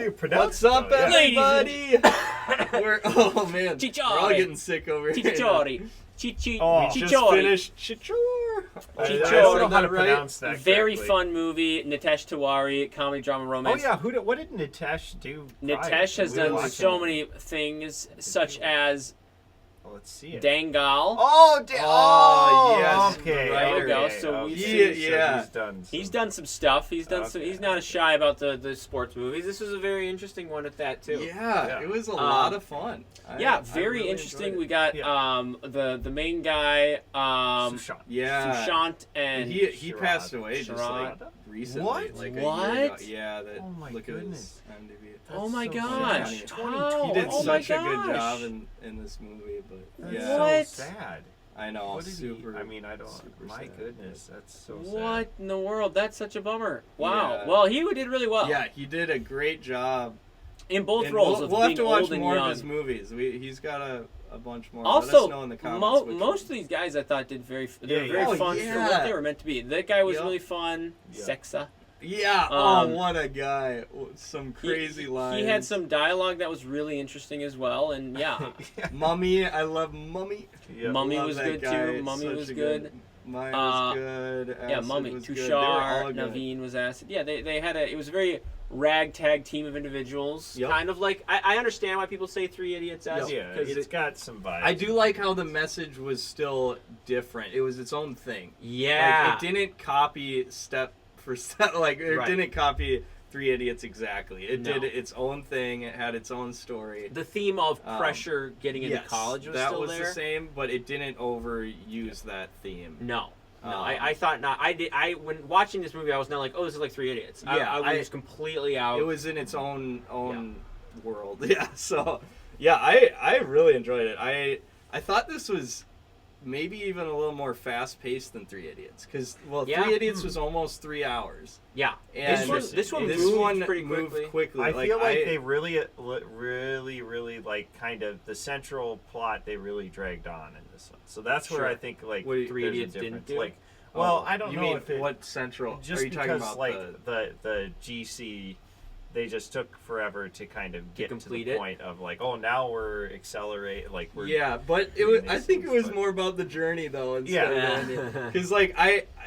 do you pronounce What's up, it, though? everybody? Oh man, we're all getting sick over here. Chhichhore. Just finished Chhichhore. I don't know how to pronounce that Very correctly. fun movie. Nitesh Tiwari, comedy, drama, Oh romance. yeah, what did Nitesh do? Nitesh has done so many things, such as Let's see it. Dangal. yes. the Okay. There we go. okay, So we okay. see- Yeah. He's done. He's done some stuff. He's done some. Okay. He's not shy about the sports movies. This was a very interesting one at that too. Yeah, it was a lot of fun. Yeah, I very really interesting. enjoyed We it. got Yeah. the main guy Sushant. Yeah, Sushant and he Sharad. passed away just like Sharad. recently. What? Like a What? year ago. Yeah, that. Oh my look goodness. At his IMDb. oh my so gosh! sad. How? He did Oh my such a good gosh. job in this movie, but That's yeah, What? so sad. I know. What did Super. I mean, I don't. super My sad. goodness, that's so sad. What in the world? That's such a bummer. Wow. Yeah. Well, he did really well. Yeah, he did a great job. In both And roles we'll, of we'll have being to watch old and more young. of his movies. He's got a bunch more. Let Also, us know in the comments. which most of ones. these guys I thought did very Yeah, very yeah. Oh, fun for yeah. what they were meant to be. That guy was Yep. really fun. Yeah. Sexa. Yeah. Um, what a guy! Some crazy lines. He had some dialogue that was really interesting as well, and yeah, Mummy. I love Mummy. Yep. Mummy Love was that good guy. too. Mummy Such was a good. Mine was Uh, good. Yeah, Acid Mummy, was good. They were all Tushar, good. Naveen was acid. Yeah, they had it was a very ragtag team of individuals. Yep. Kind of like I understand why people say Three Idiots as Yeah, because it's got some vibes. I do like how the message was still different. It was its own thing. yeah, Like, it didn't copy step for step. Like it Right. didn't copy Three Idiots exactly. It No. did its own thing. It had its own story. the theme of Um, pressure getting into Yes, college was that still was there. the same, but it didn't overuse that theme. No. No, Um, I thought not. I when watching this movie, I was not like, oh, this is like Three Idiots. Yeah, I was completely out. It was in its own world. Yeah. So yeah, I really enjoyed it. I thought this was maybe even a little more fast paced than Three Idiots because Yeah. Three Idiots was almost 3 hours. yeah. And This one this moved one pretty moved quickly. quickly. I feel like they really like kind of the central plot they really dragged on in this one. So that's where Sure. I think like What do you- Three there's a Idiots didn't difference. do? Like, well, I don't you know mean if it, what central. just are you talking because about like the GC, they just took forever to kind of get to complete the it? point of like, oh, now we're accelerate, like we're Yeah, but it doing was. these I think it things, was but- more about the journey though. Instead Yeah. because like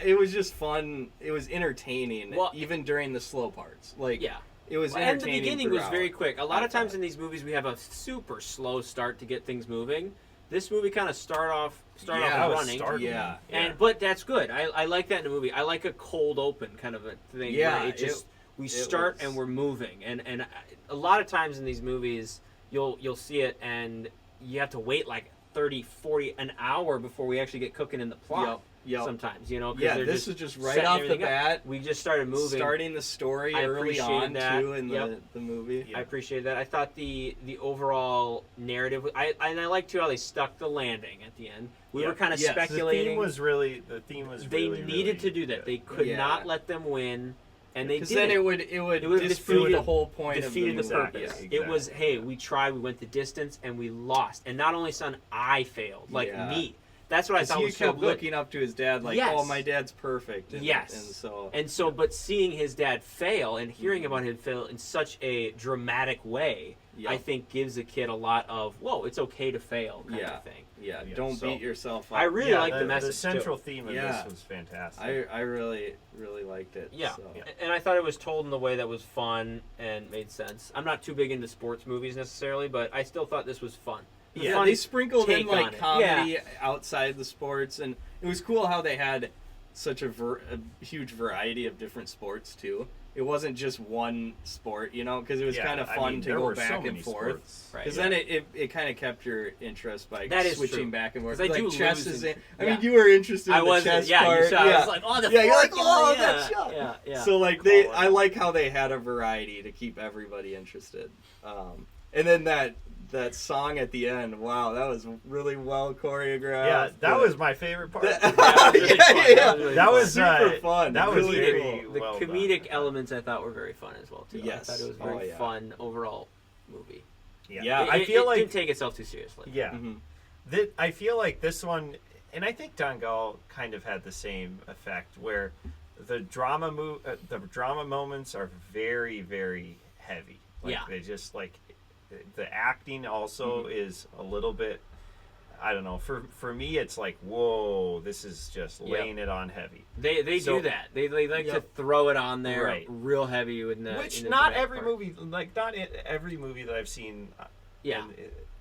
it was just fun. It was entertaining, Well, even during the slow parts. Like Yeah. it was And the entertaining. beginning was throughout. very quick. A lot I of times thought. in these movies, we have a super slow start to get things moving. This movie kind of start off Yeah, running. Yeah. But that's good. I like that in a movie. I like a cold open kind of a thing. Yeah, where it just we it start was- and we're moving. And a lot of times in these movies, you'll see it and you have to wait like 30, 40, an hour before we actually get cooking in the plot. Yep. Sometimes, 'cause Yeah, they're this just is just right setting off the everything up. bat. We just started moving. Starting the story I early appreciate on that. too in Yep. the movie. Yeah. I appreciate that. I thought the overall narrative. I like too how they stuck the landing at the end. We Yeah. were kind of Yes. speculating. The theme was really they really, needed to do good. that. They could Yeah. not let them win, and they Because did. then it would would've disprove defeated- the whole point defeated of the the movie. purpose. Yeah, It was, exactly. hey, we tried, we went the distance, and we lost. And not only son, I failed, like Yeah. me. That's what I thought he was so kept good. looking up to his dad like, Yes. "Oh, my dad's perfect." And, Yes. and so But seeing his dad fail and hearing Mm-hmm. about him fail in such a dramatic way, Yep. I think gives a kid a lot of, whoa, it's okay to fail kind Yeah. of thing. yeah, Yeah, don't so- beat yourself up. I really Yeah, like the message, The central too. theme of Yeah. this was fantastic. I really liked it. Yeah. So. Yeah. And I thought it was told in a way that was fun and made sense. I'm not too big into sports movies necessarily, but I still thought this was fun. It was Yeah, fun they sprinkled in take on like it. comedy Yeah. outside the sports, and it was cool how they had such a huge variety of different sports too. It wasn't just one sport, because it was Yeah, kind of I fun mean, to there go were so back many and forth. sports. Right. Because Yeah. then it kind of kept your interest by That is switching true. back and forth. 'Cause I Like do chess lose is in- in. I yeah. mean, you were interested I in the wasn't. chess Yeah, part. you saw. Yeah. I was like, oh, the Yeah, you're like, fork, oh, yeah, that shot. Yeah, yeah. So like I like how they had a variety to keep everybody interested. And then that song at the end, wow, that was really well choreographed. Yeah, that was my favorite part. That was really fun. That was super fun. That was Really very cool. The well comedic done. elements I thought were very fun as well too. Yes. I thought it was a Oh, very yeah. fun overall movie. Yeah, It- I feel it like didn't take itself too seriously. yeah, Mhm. I feel like this one, and I think Dangal kind of had the same effect, where the drama moments are very, very heavy. Like, Yeah. they just like the acting also is a little bit. I don't know. For me, it's like, whoa, this is just laying it on heavy. They So- do that. They like to throw it on there Right. real heavy in the Which in the not dramatic every part. movie, like not every movie that I've seen. Yeah. and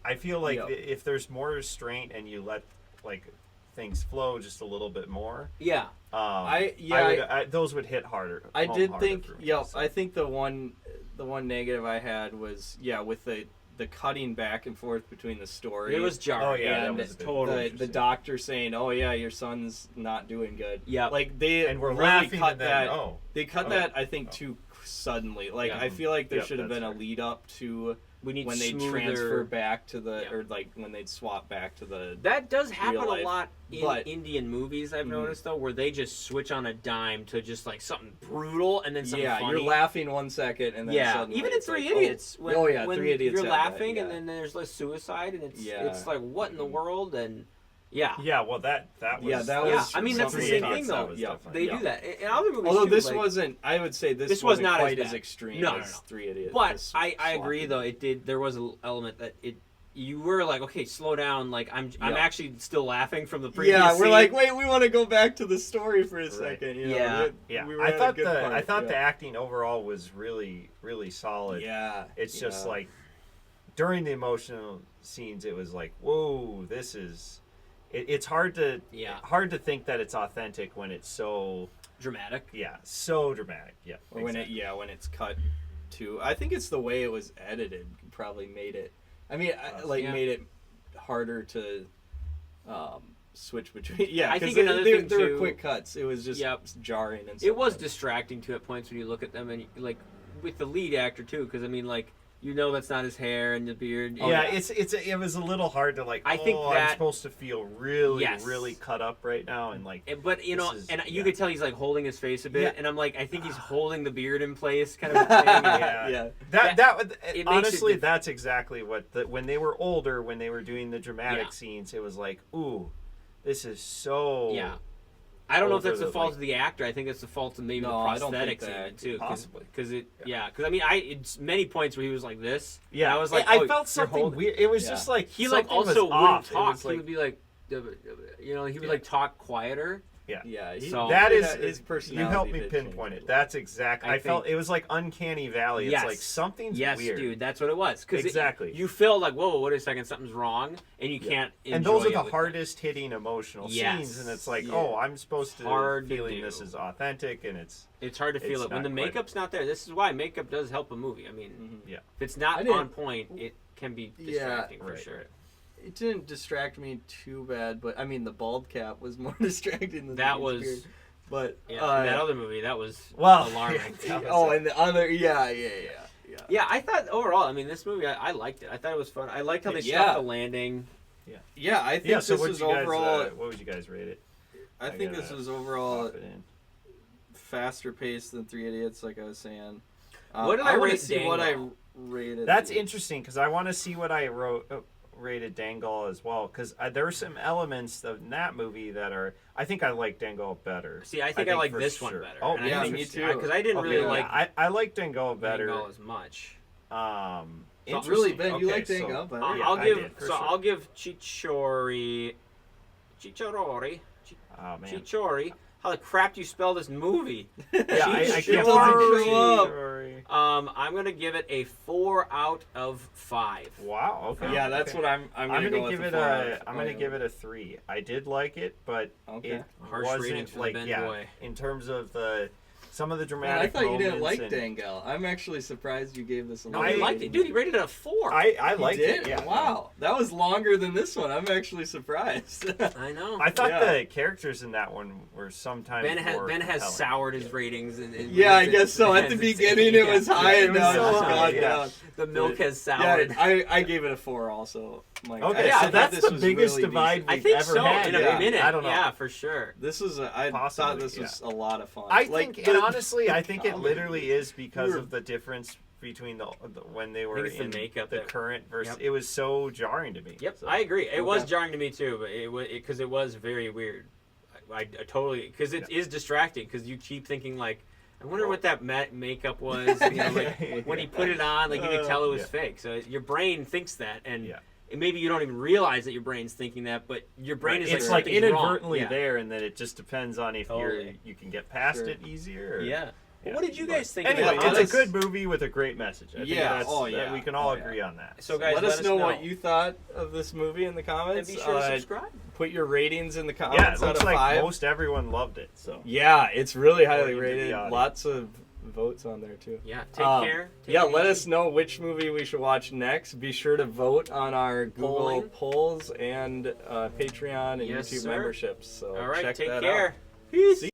I feel like Yep. if there's more restraint and you let like things flow just a little bit more, Yeah. those would hit harder. I home did harder think, for me, yeah, so. I think the one negative I had was, with the cutting back and forth between the story. It was jarring. Oh, yeah, that and was a bit totally. the doctor saying, "Oh yeah, your son's not doing good." Yeah. like they and we're really laughing cut and then, that. oh, They cut Oh. that, I think, too suddenly. Like Yeah. I feel like there Yep, should have that's been a right. lead up to We need when they smoother... transfer back to the Yeah. or like when they'd swap back to the. That does happen real a life. lot in But- Indian movies, I've Mhm. noticed, though, where they just switch on a dime to just, like, something brutal and then something Yeah, funny. you're laughing 1 second and then Yeah, suddenly even in it's Three like, Idiots. When, oh yeah, when 3 Idiots. you're had that, laughing yeah. and then there's less suicide and it's Yeah. like, what in the Mhm. world? And, yeah. yeah, well that was Yeah, that Yeah, was I mean, that's the Three same Idiots, thing, that though. was Yeah, definitely- They do that. In other movies, Although too, this like, wasn't, I would say this was wasn't not as quite as bad. extreme No, as no. 3 Idiots. But this I agree, swapping. though, it did, there was an element that you were like, okay, slow down, like, I'm Yeah. actually still laughing from the previous Yeah, we're scene. like, wait, we want to go back to the story for a Right. second. You know, Yeah. Yeah, we were I at a thought good part, I thought yeah. the acting overall was really really solid. Yeah, It's just yeah. like during the emotional scenes, it was like, whoa, this is. It's hard to think that it's authentic when it's so Dramatic. so dramatic. Yeah, or when when it's cut to. I think it's the way it was edited probably made it. I mean, Yeah. made it harder to switch between. Yeah, I 'cause think another thing, there were too- quick cuts. It was just Yep. jarring and. It was stuff. distracting too at points when you look at them and like with the lead actor too, because I mean like that's not his hair and the beard. yeah, it was a little hard to like. I think I'm that- supposed to feel really Yes. really cut up right now and like. But This is- and you yeah. could tell he's like holding his face a bit, Yeah. and I'm like, I think he's holding the beard in place, kind of a thing. Yeah. Yeah. It makes Honestly, it that's exactly what when they were older, when they were doing the dramatic Yeah. scenes, it was like, ooh, this is so. Yeah. I don't know if over that's the the, fault like- of the actor. I think it's the fault of maybe No, the I don't think prosthetics that. even too. Possibly. Because I mean, it's many points where he was like this. Yeah, and I was like, I oh, felt you're something holding- weird. It was Yeah. just like He like something was also wouldn't off. It talk. was He like, would be like, he would Yeah. like talk quieter. Yeah, So- that is his personality. You helped me did pinpoint change it. a That's exactly. I I felt think- it was like uncanny valley. It's Yes. like something's Yes, weird. dude, that's what it was. Cause Exactly. you feel like, whoa, wait a second, something's wrong, and you can't. And those enjoy are it the with hardest hitting emotional Yes. scenes, and it's like, Yeah. oh, I'm supposed to Hard to feeling do. this is authentic, and it's them. It's hard to feel It's it when not the quite- makeup's not there. This is why makeup does help a movie. I mean, Mhm. yeah. if it's I not didn't- on point, it can be Yeah, distracting for right, sure. right. It didn't distract me too bad, but I mean the bald cap was more distracting than That the was, beard. But in that other movie, that was Well, alarming. yeah, that was oh, it. and the other, yeah. Yeah, I thought overall, I mean, this movie, I liked it. I thought it was fun. I liked how they Yeah. stuck the landing. Yeah, I think Yeah. So this what was you guys? overall. What would you guys rate it? I think gotta this was overall Pop it in. faster paced than Three Idiots, like I was saying. What did I wanna rate see what I Dangle? rated. That's the- interesting because I want to see what I rated Dangle as well because there were some elements in that movie that are. I think I like Dangle better. See, I think I like for this one sure. better. Oh And yeah, I think me it's- too. Because I didn't really Okay, like I like Dangle better. Dangle as much. Interesting. Really, Ben, you Okay, like Dangle better? I'll, yeah, I'll I give did, for so sure. I'll give Chhichhore. Oh man. Chhichhore. How the crap do you spell this movie? Yeah, I can't Chhichhore. show up. Sorry. I'm gonna give it a 4 out of 5. Wow. Okay. Yeah, that's okay. what I'm gonna go give with it a 4. I'm gonna give it a 3. I did like it, but Okay. it Harsh wasn't ratings for the like Ben yeah. boy. In terms of some of the Man, I dramatic. thought you didn't moments like and- Dangle. I'm actually surprised you gave this a No, low he I- liked it, rating. dude. He rated it a 4. I He liked did? it. Yeah. Wow, that was longer than this one. I'm actually surprised. I know. I thought Yeah. the characters in that one were sometimes Ben has more Ben has compelling. soured his ratings. And Yeah, I guess so. At the beginning, it was high, It and was now so it's high, gone yeah. down. The milk has Yeah, soured. I gave it a 4 also. Like, Okay, I so thought that's this the was biggest really divide decent. I we've think ever so. had. In yeah. a minute. I don't know. Yeah, for sure. This was I Possibly, thought this was a lot of fun. I Like, think, the- and honestly, I think it comedy. literally is because We were- of the difference between the when they were it's the in makeup the that- current versus. Yep. It was so jarring to me. Yep, So- I agree. It was Okay. jarring to me too, but because it was very weird. I totally because it is distracting because you keep thinking like, I wonder what that makeup was. You know, like when he put it on, like you could tell it was fake. So your brain thinks that, and maybe you don't even realize that your brain's thinking that, but your brain is it's like like inadvertently wrong. there, and then it just depends on if you can get past it easier. Or, Well, what did you guys think? Anyway, about it's a good movie with a great message. I think Yeah. we can all agree on that. So guys, let us know what you thought of this movie in the comments. And be sure to subscribe. Put your ratings in the comments. Yeah, it looks out of like 5. most everyone loved it. So Yeah, it's really highly According to the rated. audience. Lots of votes on there too. Yeah, take care. Take it Let easy. us know which movie we should watch next. Be sure to vote on our Google Polling. polls and Patreon and Yes, YouTube sir. memberships. So All right, check take that care. out. Peace. See